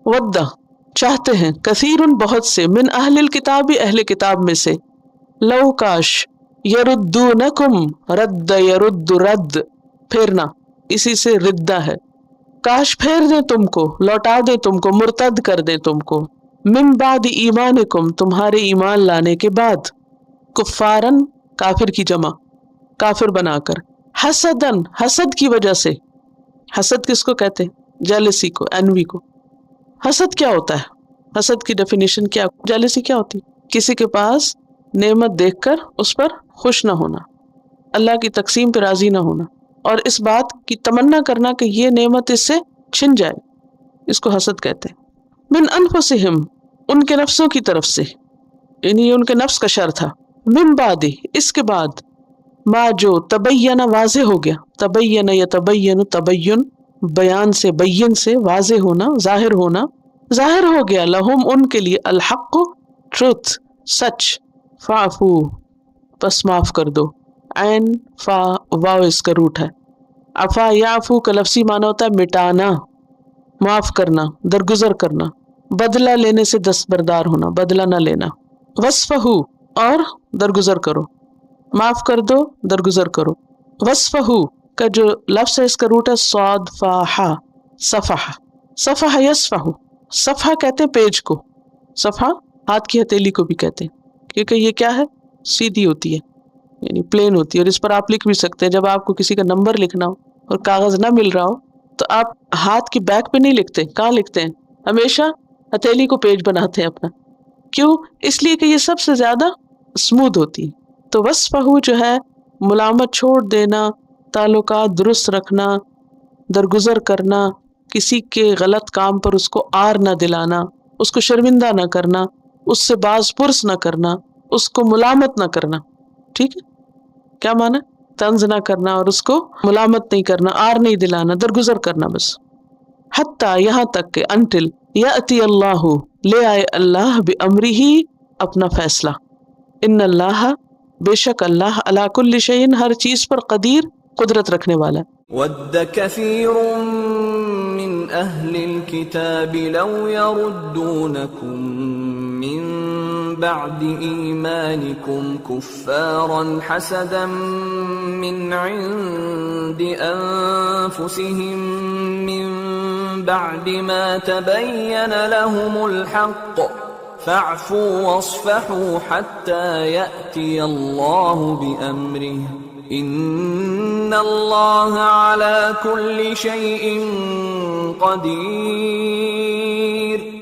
ودّ چاہتے ہیں، کثیر بہت سے، من اہل الکتاب اہل کتاب میں سے، لو کاش، یردونکم رد یرد رد پھیرنا، اسی سے ردہ ہے، کاش پھیر دیں تم کو، لوٹا دیں تم کو، مرتد کر دیں تم کو، من بعد ایمانکم تمہارے ایمان لانے کے بعد، کفارن کافر کی جمع، کافر بنا کر، حسدن حسد کی وجہ سے، حسد کس کو کہتے ہیں؟ جیلسی کو، انوی کو۔ حسد کیا ہوتا ہے؟ حسد کی ڈیفینیشن کیا؟ جیلسی کیا ہوتی؟ کسی کے پاس نعمت دیکھ کر اس پر خوش نہ ہونا، اللہ کی تقسیم پہ راضی نہ ہونا، اور اس بات کی تمنا کرنا کہ یہ نعمت اس سے چھن جائے، اس کو حسد کہتے ہیں۔ من انفسہم ان کے نفسوں کی طرف سے، یعنی ان کے نفس کا شر تھا، من بعد اس کے بعد، ما جو تبین واضح ہو گیا، تبین یتبین تبین بیان سے، بین سے واضح ہونا، ظاہر ہونا، ظاہر ہو گیا، لہم ان کے لیے، الحق ٹروتھ سچ، فاعفو پس معاف کر دو، عین فا واو اس کا روٹ ہے، عفا یعفو کا لفظی معنی ہوتا ہے مٹانا، معاف کرنا، درگزر کرنا، بدلہ لینے سے دستبردار ہونا، بدلہ نہ لینا، وصفہو اور درگزر کرو، معاف کر دو، درگزر کرو، وصفہو کا جو لفظ ہے اس کا روٹ ہے صاد فا ہا، صفح، صفح یصفح، صفحہ کہتے ہیں پیج کو، صفحہ ہاتھ کی ہتھیلی کو بھی کہتے ہیں، کیونکہ یہ کیا ہے؟ سیدھی ہوتی ہے، یعنی پلین ہوتی ہے، اور اس پر آپ لکھ بھی سکتے ہیں۔ جب آپ کو کسی کا نمبر لکھنا ہو اور کاغذ نہ مل رہا ہو تو آپ ہاتھ کی بیک پہ نہیں لکھتے، کہاں لکھتے ہیں؟ ہمیشہ ہتھیلی کو پیج بناتے ہیں اپنا، کیوں؟ اس لیے کہ یہ سب سے زیادہ اسموتھ ہوتی ہے۔ تو وصفہ جو ہے ملامت چھوڑ دینا، تعلقات درست رکھنا، درگزر کرنا، کسی کے غلط کام پر اس کو آر نہ دلانا، اس کو شرمندہ نہ کرنا، اس سے باز پرس نہ کرنا، اس کو ملامت نہ کرنا، ٹھیک ہے؟ کیا معنی؟ طنز نہ کرنا اور اس کو ملامت نہیں کرنا، آر نہیں دلانا، درگزر کرنا بس، حتیٰ یہاں تک کہ انٹل یأتی اللہ لے آئے اللہ بامرہ اپنا فیصلہ، ان اللہ بے شک اللہ علی کل شیء ہر چیز پر قدیر قدرت رکھنے والا ہے۔ ود كثير من أهل الكتاب لو يردونكم من بعد إيمانكم كفارا حسدا من عند أنفسهم من بعد ما تبين لهم الحق فاعفوا واصفحوا حتى يأتي الله بأمره ان اللہ علی کل شیء قدیر۔